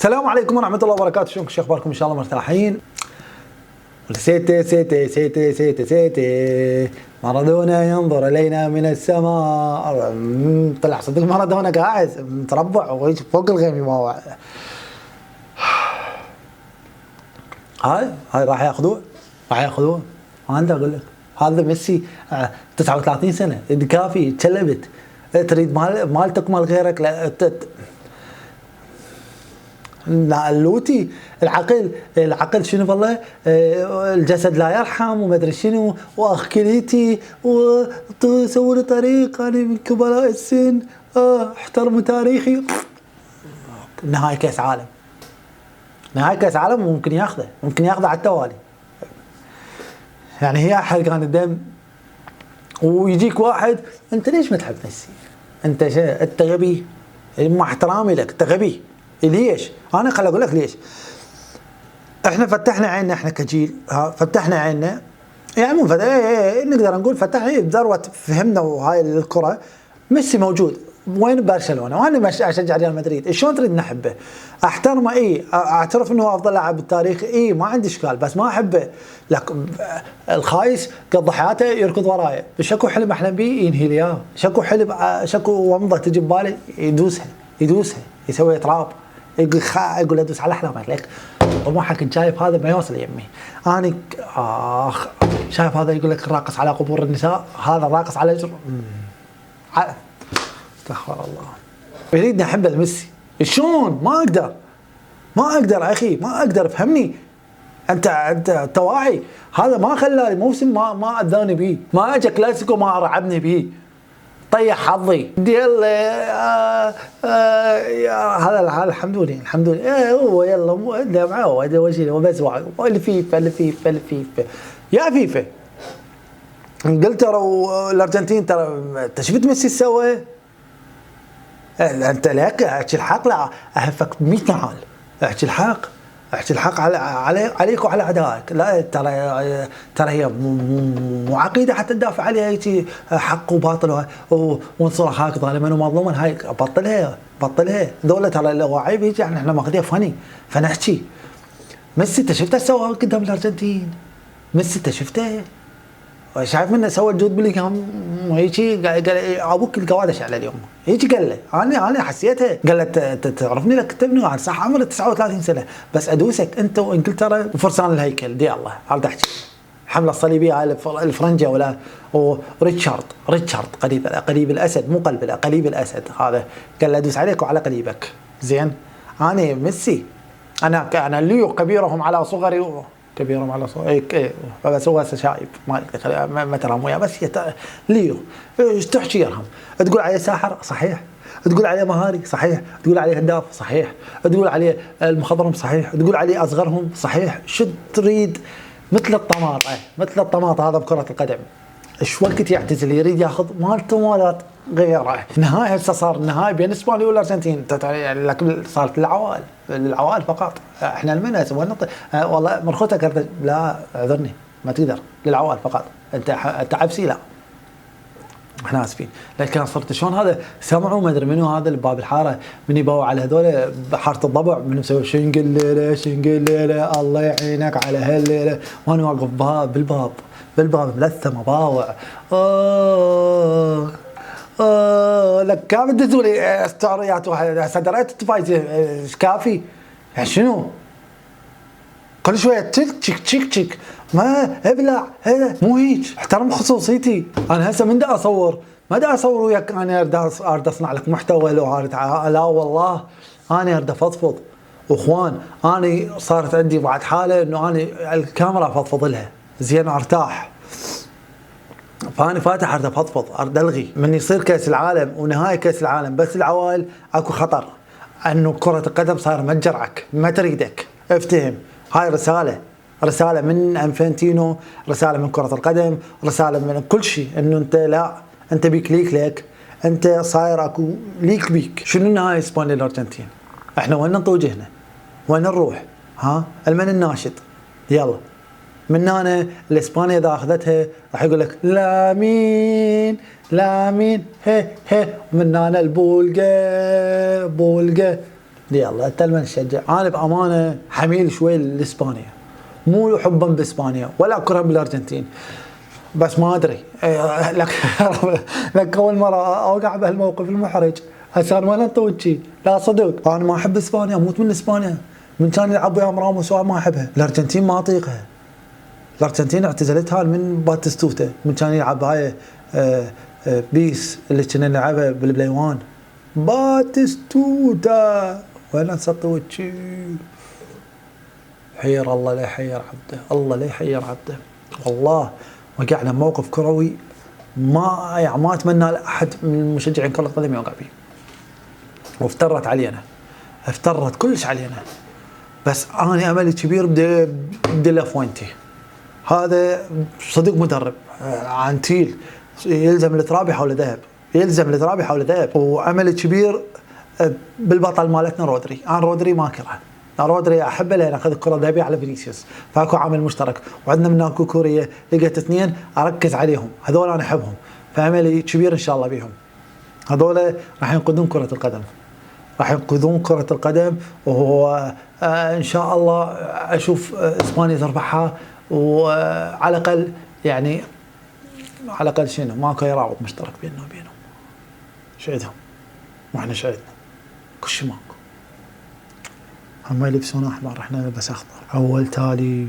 السلام عليكم ورحمة الله وبركاته، شلونكم؟ شو اخباركم؟ ان شاء الله مرتاحين. سيتي مارادونا ينظر الينا من السماء. طلع صدق مارادونا قاعد متربع ويجي فوق الغيم ما هاي راح ياخذوه. انا اقول لك هذا ميسي 39 سنة كافي تشلبت. تريد مال تكمل غيرك. لا اللوتي العقل شنو والله. الجسد لا يرحم وما ادري شنو واخ كليتي وسووا لي طريق انا من كبراء السن. احترموا تاريخي. نهائي كاس عالم ممكن ياخذه على التوالي. يعني هي حرقان الدم. ويجيك واحد انت ليش ما تحب ميسي؟ انت غبي. مع احترامي لك انت غبي. ليش؟ انا خل اقول لك ليش. احنا فتحنا عيننا، احنا كجيل فتحنا عيننا. يعني مو نقدر نقول فتحنا بذروه فهمنا. وهاي الكره ميسي موجود وين برشلونه، وانا اشجع ريال مدريد. شلون تريد نحبه؟ احترمه اعترف انه هو افضل لاعب بالتاريخ ما عندي اشكال، بس ما احبه. لكن الخايس قضى حياته يركض وراي. شكو حلم احلم به ينهي لي اياه. شكو ومضه تجي ببالي يدوسها يسوي تراب. يقول ادوس على احلامك لك طموحك انت شايف هذا ما يوصل يمي. انا شايف هذا يقول لك راقص على قبور النساء، هذا راقص على اجر. استغفر الله. يريدني احب الميسي شلون؟ ما اقدر اخي، ما اقدر. فهمني انت واعي. هذا ما خلى موسم ما اذاني بيه، ما اجى كلاسيكو ما رعبني بيه. طيح حظي هذا الحمد لله هو يلا معود وبس. الفيفا يا فيفا. انجلترا والارجنتين ترى انت شفت ميسي سوى. انت لك احكي الحق. لا اهفك ب 100 نعال. احكي الحق عليك وعلى اعدائك. لا ترى هي مو عقيده حتى تدافع عليها هيك حق وباطل وانصر اخاك ظالما ومظلوما. هاي بطلها. دولة ترى الواعي بيجي احنا ماخذيها فنحكي. ميسي انت شفته سوى قدام الارجنتين؟ ميسي انت شفته؟ شايف منه سوى الجود بالقام هيجي قال ابوك القوادش على اليوم. هيجي قال له انا حسيتها. قال له تعرفني لك تبني انا صح عمري 39 سنه بس ادوسك انت وانجلترا وفرسان الهيكل دي الله. عرض احكي الحمله الصليبيه الفرنجه ولا وريتشارد قليب الاسد مو قلب قليب الاسد. هذا قال له ادوس عليك وعلى قليبك. زين انا ميسي انا ليو كبيرهم على صغري كبيرهم على صغري. بس هو شايب ما ترى وياه بس ليو. ايش تحكي يرهم؟ تقول عليه ساحر صحيح، تقول عليه مهاري صحيح، تقول عليه هداف صحيح، تقول عليه المخضرم صحيح، تقول عليه اصغرهم صحيح. شو تريد؟ مثل الطماط هذا بكرة القدم. ايش وقت يعتزل يريد ياخذ مالات غيره. نهائي هسه صار النهائي بين اسبانيا والارجنتين. لكن صارت للعوائل فقط. احنا المنى والله مرخوتك لا اعذرني ما تقدر. للعوائل فقط. انت عبسي لا احنا اسفين. لكن صرت شلون هذا سمعوا ما ادري منو هذا الباب الحاره من يباوع على هذول بحاره الضبع من مسوي شنقل ليله الله يعينك على هالليله. وانا واقف بالباب ملثم اباوع. لك كم تدزوا لي ستوريات صدرت تفايز ايش كافي؟ يعني شنو؟ كل شويه تشيك ما ابلع هذا مو هيك. احترم خصوصيتي. انا هسه من دا اصور ما دا اصور وياك. انا اريد اصنع لك محتوى لو لا والله انا اريد افضفض. واخوان انا صارت عندي بعد حاله انه انا الكاميرا افضفض لها زين ارتاح. فانا فاتح اريد افضفض اريد الغي. من يصير كاس العالم ونهاية كاس العالم بس العوائل اكو خطر انه كرة القدم صار متجرعك ما تريدك. افتهم. هاي رسالة من انفانتينو، رسالة من كرة القدم، رسالة من كل شيء انه انت لا انت بيك ليك انت صاير اكو ليك بيك. شنو النهاية اسبانيا الارجنتين؟ احنا وين نطوي جهنا؟ وين نروح؟ المن الناشد يلا من هنا. الاسبانيا اذا اخذتها راح يقول لك لامين هي من هنا البولقه يلا انت من تشجع. انا بامانه حميل شوي لاسبانيا، مو حبا باسبانيا ولا كرها بالارجنتين، بس ما ادري لك اول مره اوقع بهالموقف المحرج. هسه انا ما انطوك شي، لا صدق انا ما احب اسبانيا، اموت من اسبانيا من كان يلعب ويا راموس ما احبها. الارجنتين ما اطيقها، الارجنتين اعتزلتها من باتستوتا من كان يلعب هاي بيس اللي كنا نلعبها بالبلاي 1. باتستوتا وين نسطوك شي. حير الله لا يحير عبده، الله لا يحير عبده. والله وقعنا موقف كروي ما اتمنى لاحد من مشجعين كرة القدم يوقع فيه. وافترت علينا، افترت كلش علينا. بس انا املي كبير بدي فوينتي. هذا صديق مدرب عنتيل، يلزم التراب يحول ذهب، يلزم التراب يحول ذهب. واملي كبير بالبطل مالتنا رودري. انا رودري ما اكرهه، رودري احبه لان اخذ الكره الذهبيه على فينيسيوس، فاكو عامل مشترك. وعندنا من هناك كوريا لقيت اثنين اركز عليهم، هذول انا احبهم، فاملي كبير ان شاء الله بيهم. هذول راح ينقذون كره القدم، راح ينقذون كره القدم. وهو ان شاء الله اشوف اسبانيا تربحها، وعلى الاقل يعني على الاقل شنو ماكو يراوض مشترك بيننا وبينهم. شعدهم واحنا شعدنا كل شيء ماكو. هم يلبسون احمر احنا نلبس اخضر. اول تالي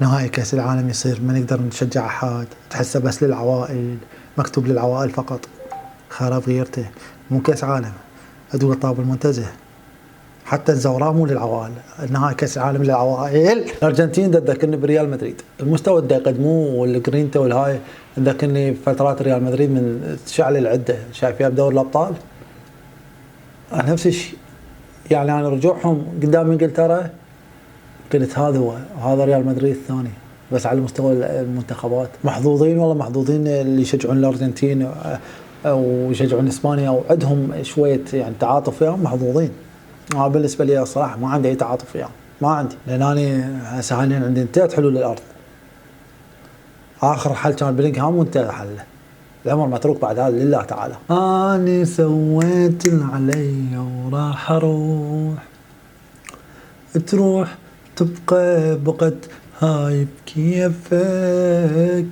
نهائي كاس العالم يصير ما نقدر نشجع احد، تحسه بس للعوائل، مكتوب للعوائل فقط. خراب غيرته، مو كاس عالم، ادوى الطابة المنتزه. حتى الزوراء مو للعوائل، النهائي كاس العالم للعوائل. الارجنتين تذكرني بريال مدريد، المستوى اللي يقدموه والجرينتا والهاي تذكرني فترات ريال مدريد من شعل العده شايفيها بدوري الابطال. نفس الشيء يعني انا رجوعهم قدام انجلترا قلت هذا ريال مدريد الثاني، بس على مستوى المنتخبات محظوظين والله، محظوظين اللي يشجعون الارجنتين ويشجعون اسبانيا وعندهم شويه يعني تعاطف وياهم، محظوظين. بالنسبه لي الصراحه ما عندي اي تعاطف وياهم، ما عندي، لان انا هسه حاليا عندي انتهت حلول الارض. اخر حل كان بلينغهام وانتهى حله، العمر متروك بعد هذا لله تعالى. اني سويت اللي علي وراح اروح، تروح تبقى بقت هاي بكيفك.